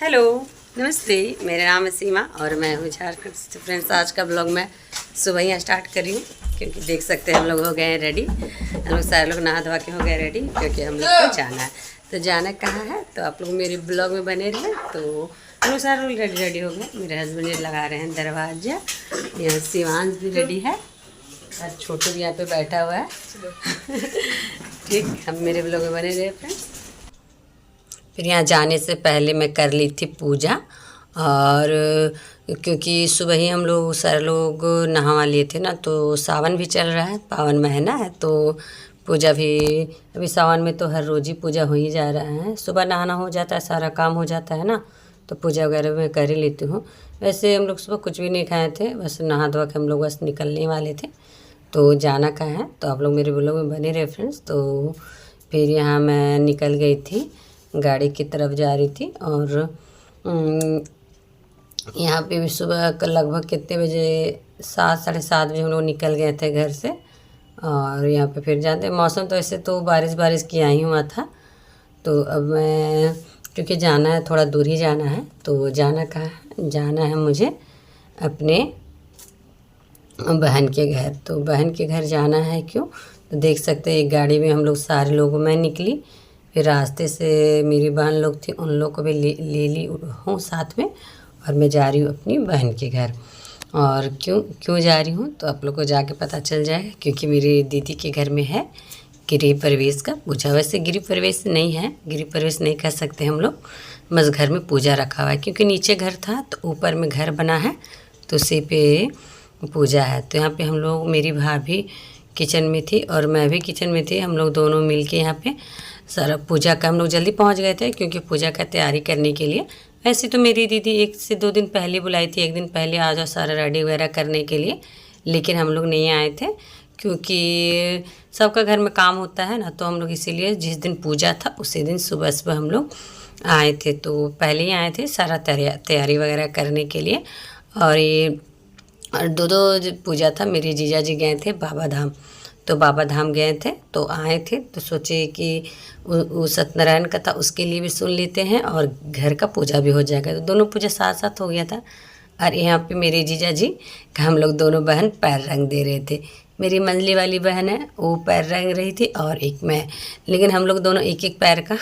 Hello, नमस्ते। मेरा नाम है सीमा और मैं हूँ झारखंड से। फ्रेंड्स, आज का ब्लॉग मैं सुबह ही स्टार्ट कर रही हूँ क्योंकि देख सकते हैं हम लोग हो गए हैं रेडी। हम लोग सारे लोग नहा धोवा के हो गए रेडी क्योंकि हम लोग को जाना है। तो जाना कहाँ है तो आप लोग मेरे ब्लॉग में बने रहे। तो हम लोग सारे लोग रेडी हो गए। मेरे हस्बैंड जी लगा रहे हैं दरवाजा। यहाँ शिवांश भी रेडी है और छोटू भी यहाँ पे बैठा हुआ है। ठीक, हम मेरे ब्लॉग में बने रहे फ्रेंड्स। फिर यहाँ जाने से पहले मैं कर ली थी पूजा, और क्योंकि सुबह ही हम लोग सारे लोग नहा लिए थे ना, तो सावन भी चल रहा है, पावन महीना है, तो पूजा भी अभी सावन में तो हर रोज़ ही पूजा हो ही जा रहा है। सुबह नहाना हो जाता है, सारा काम हो जाता है ना, तो पूजा वगैरह मैं कर ही लेती हूँ। वैसे हम लोग सुबह कुछ भी नहीं खाए थे, बस नहा धोवा के हम लोग बस निकलने वाले थे। तो जाना कहाँ है तो आप लोग मेरे ब्लॉग में बने रहे फ्रेंड्स। तो फिर यहाँ मैं निकल गई थी, गाड़ी की तरफ जा रही थी। और यहाँ पे भी सुबह लगभग कितने बजे 7 साढ़े 7 बजे हम लोग निकल गए थे घर से। और यहाँ पे फिर जाते मौसम तो ऐसे तो बारिश किया ही हुआ था। तो अब मैं क्योंकि जाना है, थोड़ा दूर ही जाना है, तो जाना कहाँ है, जाना है मुझे अपने बहन के घर। तो बहन के घर जाना है क्यों, तो देख सकते हैं एक गाड़ी में हम लोग सारे लोग, मैं निकली, फिर रास्ते से मेरी बहन लोग थी, उन लोग को भी ले ली हूँ साथ में, और मैं जा रही हूँ अपनी बहन के घर। और क्यों जा रही हूँ तो आप लोग को जाके पता चल जाएगा, क्योंकि मेरी दीदी के घर में है गृह प्रवेश का पूजा। वैसे गृह प्रवेश नहीं है, गृह प्रवेश नहीं कह सकते हम लोग, बस घर में पूजा रखा हुआ है, क्योंकि नीचे घर था तो ऊपर में घर बना है, तो उसी पे पूजा है। तो यहाँ पे हम लोग, मेरी भाभी किचन में थी और मैं भी किचन में थी, हम लोग दोनों मिल के यहाँ पे सारा पूजा का, हम लोग जल्दी पहुँच गए थे क्योंकि पूजा का तैयारी करने के लिए। वैसे तो मेरी दीदी 1 से 2 दिन पहले बुलाई थी, 1 दिन पहले आ जाओ सारा रेडी वगैरह करने के लिए, लेकिन हम लोग नहीं आए थे क्योंकि सबका घर में काम होता है ना, तो हम लोग इसीलिए जिस दिन पूजा था उसी दिन सुबह सुबह हम लोग आए थे। तो पहले ही आए थे सारा तैयारी वगैरह करने के लिए। और ये और दो पूजा था, मेरे जीजा जी गए थे बाबा धाम, तो बाबा धाम गए थे तो आए थे, तो सोचे कि वो सत्यनारायण का था, उसके लिए भी सुन लेते हैं और घर का पूजा भी हो जाएगा, तो दोनों पूजा साथ साथ हो गया था। और यहाँ पे मेरे जीजा जी का हम लोग दोनों बहन पैर रंग दे रहे थे। मेरी मंझली वाली बहन है, वो पैर रंग रही थी और एक मैं, लेकिन हम लोग दोनों एक एक पैर का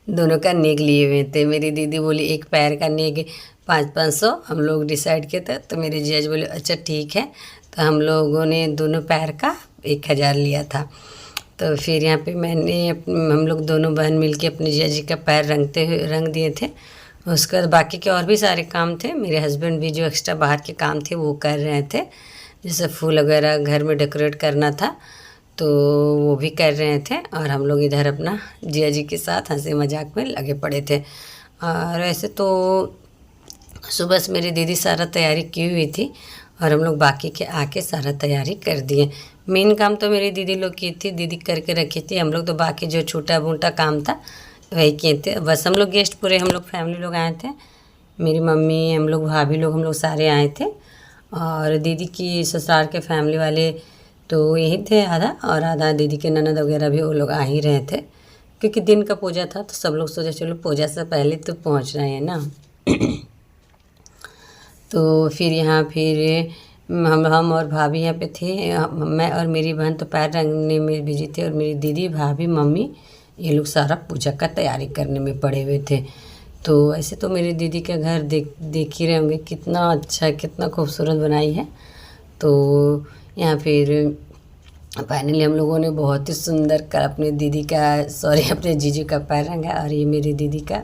दोनों का नेग लिए हुए थे। मेरी दीदी बोली एक पैर का नेग 500 हम लोग डिसाइड किए थे, तो मेरे जीजा जी बोले अच्छा ठीक है, तो हम लोगों ने दोनों पैर का 1000 लिया था। तो फिर यहाँ पे हम लोग दोनों बहन मिलके अपने जीजा जी का पैर रंग दिए थे। उसके बाद बाकी के और भी सारे काम थे, मेरे हस्बैंड भी जो एक्स्ट्रा बाहर के काम थे वो कर रहे थे, जैसे फूल वगैरह घर में डेकोरेट करना था तो वो भी कर रहे थे, और हम लोग इधर अपना जीजा जी के साथ हंसी मजाक में लगे पड़े थे। और ऐसे तो सुबह से मेरी दीदी सारा तैयारी की हुई थी और हम लोग बाकी के आके सारा तैयारी कर दिए। मेन काम तो मेरी दीदी लोग की थी, दीदी करके रखी थी, हम लोग तो बाकी जो छोटा मोटा काम था वही किए थे। बस हम लोग गेस्ट पूरे, हम लोग फैमिली लोग आए थे, मेरी मम्मी, हम लोग भाभी लोग, हम लोग सारे आए थे। और दीदी की ससुराल के फैमिली वाले तो यही थे आधा, और आधा दीदी के ननद वगैरह भी वो लोग आ ही रहे थे, क्योंकि दिन का पूजा था तो सब लोग सोचे चलो पूजा से पहले तो पहुँच रहे हैं ना। तो फिर यहाँ हम और भाभी यहाँ पे थे, मैं और मेरी बहन तो पैर रंगने में बिजी थे, और मेरी दीदी, भाभी, मम्मी ये लोग सारा पूजा का तैयारी करने में पड़े हुए थे। तो ऐसे तो मेरी दीदी का घर देख ही रहे होंगे कितना अच्छा, कितना खूबसूरत बनाई है। तो यहाँ फिर फाइनली हम लोगों ने बहुत ही सुंदर कर अपने अपने जीजू का पैर रंगा। और ये मेरी दीदी का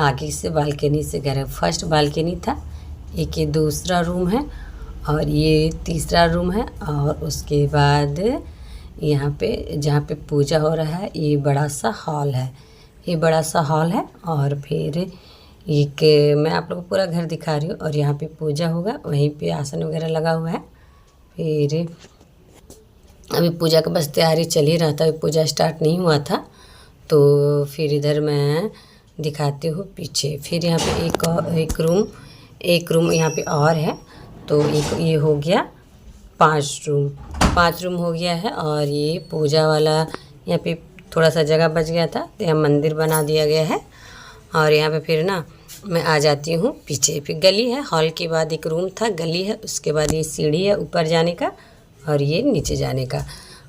आगे से बालकनी से घर है, फर्स्ट बालकनी था, एक ये दूसरा रूम है और ये तीसरा रूम है, और उसके बाद यहाँ पे जहाँ पे पूजा हो रहा है ये बड़ा सा हॉल है, ये बड़ा सा हॉल है। और फिर एक मैं आप लोगों को पूरा घर दिखा रही हूँ, और यहाँ पे पूजा होगा, वहीं पे आसन वगैरह लगा हुआ है। फिर अभी पूजा का बस तैयारी चल ही रहा था, अभी पूजा स्टार्ट नहीं हुआ था। तो फिर इधर मैं दिखाती हूँ पीछे। फिर यहाँ पे एक रूम यहाँ पे और है, तो एक ये हो गया 5 रूम हो गया है। और ये पूजा वाला यहाँ पे थोड़ा सा जगह बच गया था तो यहाँ मंदिर बना दिया गया है। और यहाँ पे फिर ना मैं आ जाती हूँ पीछे। फिर गली है, हॉल के बाद एक रूम था, गली है, उसके बाद ये सीढ़ी है ऊपर जाने का और ये नीचे जाने का,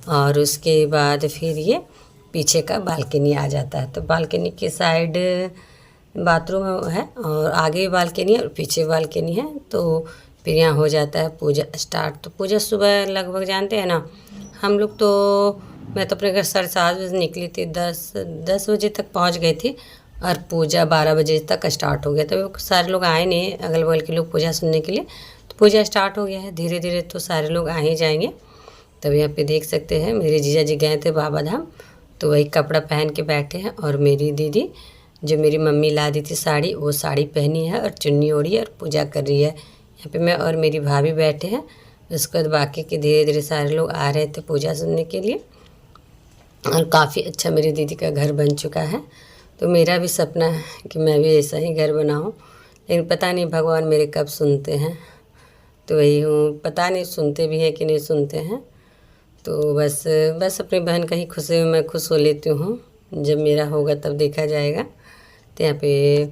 और उसके बाद फिर ये पीछे का बालकनी आ जाता है। तो बालकनी के साइड बाथरूम है और आगे भी बालकनी है और पीछे बालकनी है। तो फिर यहाँ हो जाता है पूजा स्टार्ट। तो पूजा सुबह लगभग जानते हैं ना हम लोग, तो मैं तो अपने घर 7:30 निकली थी, 10 बजे तक पहुँच गई थी और पूजा 12 बजे तक स्टार्ट हो गया। तो सारे लोग आए नहीं, अगल बगल के लोग पूजा सुनने के लिए, तो पूजा स्टार्ट हो गया है। धीरे धीरे तो सारे लोग आ ही जाएंगे। तब यहाँ पे देख सकते हैं मेरे जीजा जी गए थे बाबा धाम, तो वही कपड़ा पहन के बैठे हैं। और मेरी दीदी जो मेरी मम्मी ला दी थी साड़ी, वो साड़ी पहनी है और चुन्नी ओढ़ी है और पूजा कर रही है। यहाँ पे मैं और मेरी भाभी बैठे हैं। उसके बाद बाकी के धीरे धीरे सारे लोग आ रहे थे पूजा सुनने के लिए। और काफ़ी अच्छा मेरी दीदी का घर बन चुका है। तो मेरा भी सपना है कि मैं भी ऐसा ही घर बनाऊँ, लेकिन पता नहीं भगवान मेरे कब सुनते हैं। तो वही हूँ, पता नहीं सुनते भी हैं कि नहीं सुनते हैं। तो बस अपनी बहन का ही खुशी में मैं खुश हो लेती हूँ। जब मेरा होगा तब देखा जाएगा। तो यहाँ पे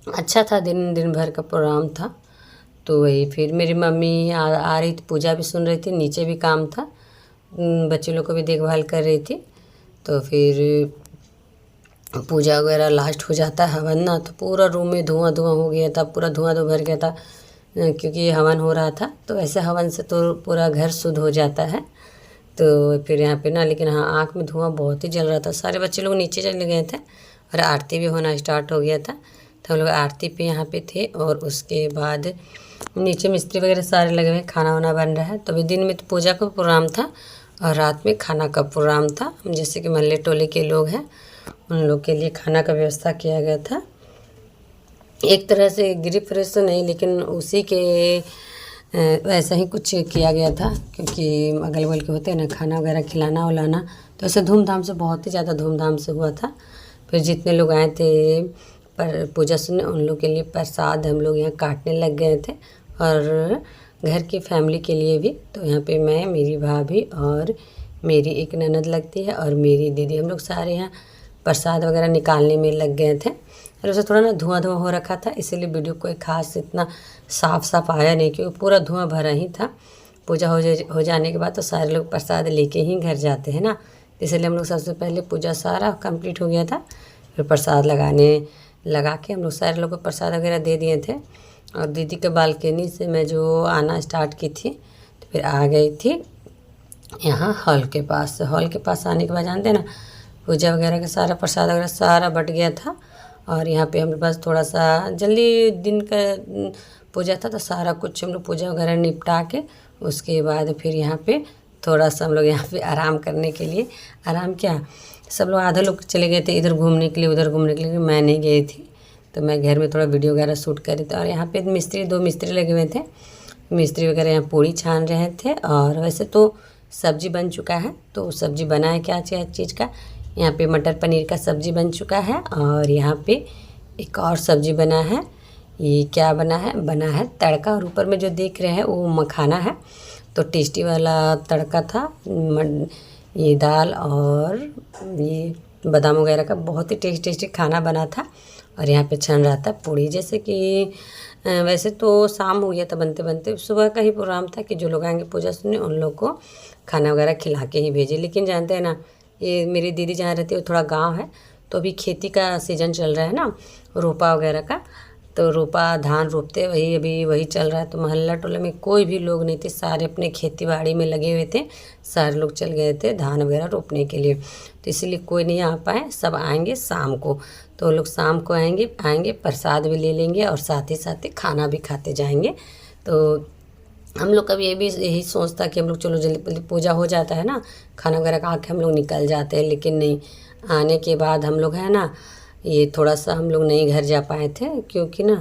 अच्छा था, दिन भर का प्रोग्राम था। तो वही फिर मेरी मम्मी आ रही थी, पूजा भी सुन रही थी, नीचे भी काम था, बच्चे लोग को भी देखभाल कर रही थी। तो फिर पूजा वगैरह लास्ट हो जाता है हवन ना, तो पूरा रूम में धुआं धुआं हो गया था, पूरा धुआं भर गया था, क्योंकि हवन हो रहा था। तो ऐसे हवन से तो पूरा घर शुद्ध हो जाता है। तो फिर यहाँ पे ना, लेकिन हाँ आँख में धुआं बहुत ही जल रहा था। सारे बच्चे लोग नीचे चले गए थे और आरती भी होना स्टार्ट हो गया था। तो हम लोग आरती पे यहाँ पे थे और उसके बाद नीचे मिस्त्री वगैरह सारे लगे हुए, खाना वाना बन रहा है। तो अभी दिन में तो पूजा का प्रोग्राम था और रात में खाना का प्रोग्राम था। जैसे कि महल्ले टोले के लोग हैं, उन लोग के लिए खाना का व्यवस्था किया गया था। एक तरह से गृह प्रवेश तो नहीं, लेकिन उसी के वैसा ही कुछ किया गया था, क्योंकि अगल बगल के होते हैं ना, खाना वगैरह खिलाना उलाना, तो ऐसे धूमधाम से, बहुत ही ज़्यादा धूमधाम से हुआ था। फिर जितने लोग आए थे पर पूजा सुनने, उन लोग के लिए प्रसाद हम लोग यहाँ काटने लग गए थे, और घर की फैमिली के लिए भी। तो यहाँ पे मैं, मेरी भाभी और मेरी एक ननद लगती है और मेरी दीदी, हम लोग सारे यहाँ प्रसाद वगैरह निकालने में लग गए थे। और उसे थोड़ा ना धुआं धुआं हो रखा था, इसीलिए वीडियो कोई ख़ास इतना साफ आया नहीं, क्योंकि पूरा धुआं भरा ही था। पूजा हो जाने के बाद तो सारे लोग प्रसाद लेके ही घर जाते हैं ना, इसलिए हम लोग सबसे पहले पूजा सारा कंप्लीट हो गया था। फिर प्रसाद लगा के हम लोग सारे लोग को प्रसाद वगैरह दे दिए थे। और दीदी के बालकनी से मैं जो आना स्टार्ट की थी, तो फिर आ गई थी यहाँ हॉल के पास। हॉल के पास आने के बाद जानते हैं ना, पूजा वगैरह का सारा प्रसाद वगैरह सारा बट गया था। और यहाँ पे हमारे पास थोड़ा सा जल्दी दिन का पूजा था, तो सारा कुछ हम लोग पूजा वगैरह निपटा के उसके बाद फिर यहाँ पे थोड़ा सा हम लोग यहाँ पे आराम करने के लिए, आराम क्या, सब लोग आधे लोग चले गए थे इधर घूमने के लिए, उधर घूमने के लिए, मैं नहीं गई थी। तो मैं घर में थोड़ा वीडियो वगैरह शूट कर रही थी। और यहाँ पे दो मिस्त्री लगे हुए थे, मिस्त्री वगैरह यहाँ पूड़ी छान रहे थे। और वैसे तो सब्जी बन चुका है। तो सब्जी बना है क्या चीज़ का, यहाँ पे मटर पनीर का सब्जी बन चुका है। और यहाँ पे एक और सब्जी बना है, ये क्या बना है तड़का। और ऊपर में जो देख रहे हैं वो मखाना है। तो टेस्टी वाला तड़का था, ये दाल और ये बादाम वगैरह का बहुत ही टेस्टी खाना बना था। और यहाँ पे छन रहा था पूड़ी। जैसे कि वैसे तो शाम हो गया था बनते बनते, सुबह का ही प्रोग्राम था कि जो लोग आएंगे पूजा सुनने उन लोग को खाना वगैरह खिला के ही भेजे। लेकिन जानते हैं ना, ये मेरी दीदी जहाँ रहती है वो थोड़ा गांव है, तो अभी खेती का सीज़न चल रहा है ना, रोपा वगैरह का। तो रोपा धान रोपते वही चल रहा है। तो मोहल्ला टोले में कोई भी लोग नहीं थे, सारे अपने खेती बाड़ी में लगे हुए थे, सारे लोग चल गए थे धान वगैरह रोपने के लिए। तो इसीलिए कोई नहीं आ पाए, सब आएंगे शाम को। तो लोग शाम को आएंगे प्रसाद भी ले लेंगे और साथ ही खाना भी खाते जाएंगे। तो हम लोग का भी यही सोच था कि हम लोग चलो जल्दी पूजा हो जाता है ना, खाना वगैरह खा के हम लोग निकल जाते हैं। लेकिन नहीं, आने के बाद हम लोग है ना, ये थोड़ा सा हम लोग नहीं घर जा पाए थे, क्योंकि ना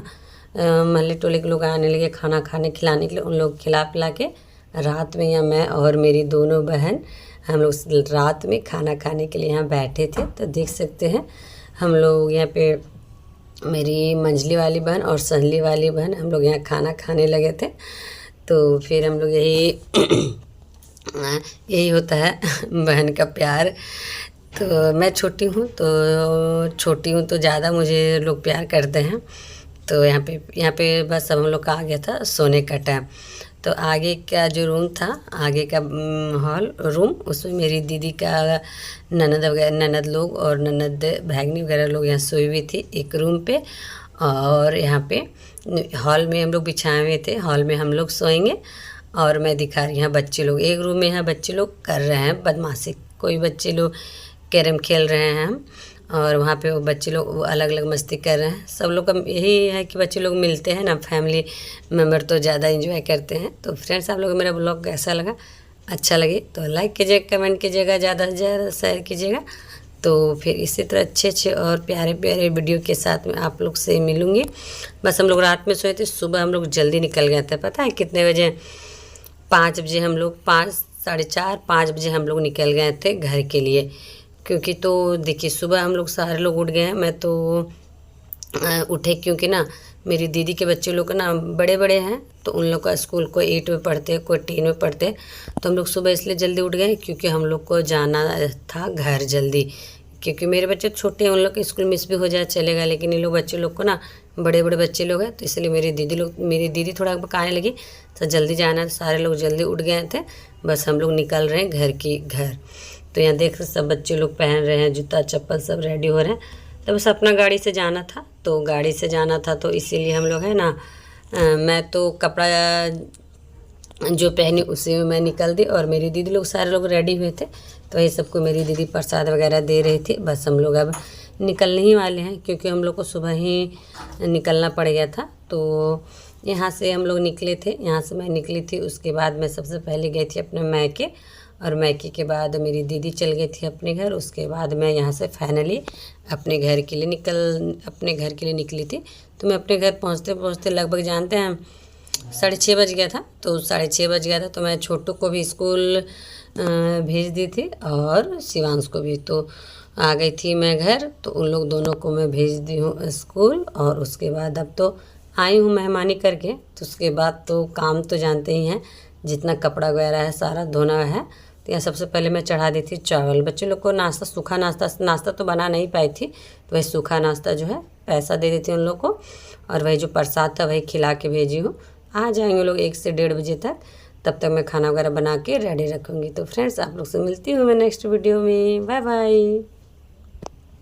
महल्ले टोले के लोग आने लगे खाना खिलाने के लिए। उन लोग खिला पिला के रात में या मैं और मेरी दोनों बहन हम लोग रात में खाना खाने के लिए यहाँ बैठे थे। तो देख सकते हैं हम लोग यहाँ पे, मेरी मंझली वाली बहन और संजली वाली बहन, हम लोग यहाँ खाना खाने लगे थे। तो फिर हम लोग यही होता है बहन का प्यार। तो मैं छोटी हूँ तो ज़्यादा मुझे लोग प्यार करते हैं। तो यहाँ पे बस अब हम लोग का आ गया था सोने का टाइम। तो आगे का जो रूम था, आगे का हॉल रूम, उसमें मेरी दीदी का ननद लोग और ननद भागनी वगैरह लोग यहाँ सोई हुई थी एक रूम पे। और यहाँ पे हॉल में हम लोग बिछाए हुए थे, हॉल में हम लोग सोएंगे। और मैं दिखा रही हूँ बच्चे लोग एक रूम में, यहाँ बच्चे लोग कर रहे हैं बदमाशी। कोई बच्चे लोग कैरम खेल रहे हैं हम, और वहाँ पे वो बच्चे लोग वो अलग अलग मस्ती कर रहे हैं। सब लोग का यही है कि बच्चे लोग मिलते हैं ना, फैमिली मेम्बर तो ज़्यादा एंजॉय करते हैं। तो फ्रेंड्स, आप लोगों को मेरा ब्लॉग कैसा लगा? अच्छा लगे तो लाइक कीजिएगा, कमेंट कीजिएगा, ज़्यादा से ज़्यादा शेयर कीजिएगा। तो फिर इसी तरह अच्छे अच्छे और प्यारे प्यारे वीडियो के साथ में आप लोग से मिलूँगी। बस हम लोग रात में सोए थे, सुबह हम लोग जल्दी निकल गए थे। पता है कितने बजे? 5 बजे हम लोग, 5, साढ़े 4, 5 बजे हम लोग निकल गए थे घर के लिए। क्योंकि तो देखिए सुबह हम लोग सारे लोग उठ गए हैं। मैं तो उठे क्योंकि ना मेरी दीदी के बच्चे लोग ना बड़े बड़े हैं, तो उन लोग का स्कूल कोई 8 में पढ़ते हैं, कोई 10 में पढ़ते हैं। तो हम लोग सुबह इसलिए जल्दी उठ गए क्योंकि हम लोग को जाना था घर जल्दी। क्योंकि मेरे बच्चे छोटे हैं, उन लोग के स्कूल मिस भी हो जाए चलेगा, लेकिन इन लोग बच्चे लोग को ना बड़े बड़े बच्चे लोग हैं, तो इसलिए मेरी दीदी थोड़ा बकाने लगी। तो जल्दी जाना, सारे लोग जल्दी उठ गए थे। बस हम लोग निकल रहे हैं घर। तो यहाँ देख सब बच्चे लोग पहन रहे हैं जूता चप्पल, सब रेडी हो रहे हैं। तो बस अपना गाड़ी से जाना था, तो इसीलिए हम लोग है ना, मैं तो कपड़ा जो पहनी उसी में मैं निकल दी, और मेरी दीदी लोग सारे लोग रेडी हुए थे। तो ये सबको मेरी दीदी प्रसाद वगैरह दे रही थी। बस हम लोग अब निकलने ही वाले हैं, क्योंकि हम लोग को सुबह ही निकलना पड़ गया था। तो यहाँ से हम लोग निकले थे, यहाँ से मैं निकली थी। उसके बाद मैं सबसे पहले गई थी अपने मैके, और मैके के बाद मेरी दीदी चल गई थी अपने घर। उसके बाद मैं यहाँ से फाइनली अपने घर के लिए निकली थी। तो मैं अपने घर पहुँचते पहुँचते लगभग जानते हैं 6:30 बज गया था। तो 6:30 बज गया था, तो मैं छोटू को भी स्कूल भेज दी थी और शिवांश को भी। तो आ गई थी मैं घर, तो उन लोग दोनों को मैं भेज दी हूँ स्कूल। और उसके बाद अब तो आई हूँ मेहमानी करके। तो उसके बाद तो काम तो जानते ही हैं, जितना कपड़ा वगैरह है सारा धोना है। तो यहाँ सबसे पहले मैं चढ़ा दी थी चावल। बच्चे लोग को नाश्ता, सूखा नाश्ता तो बना नहीं पाई थी, तो वही सूखा नाश्ता जो है पैसा दे देती हूँ उन लोग को, और वही जो प्रसाद था वही खिला के भेजी हूँ। आ जाएंगे लोग 1 से 1:30 बजे तक, तब तक मैं खाना वगैरह बना के रेडी रखूँगी। तो फ्रेंड्स, आप लोग से मिलती हूँ मैं नेक्स्ट वीडियो में। Bye bye.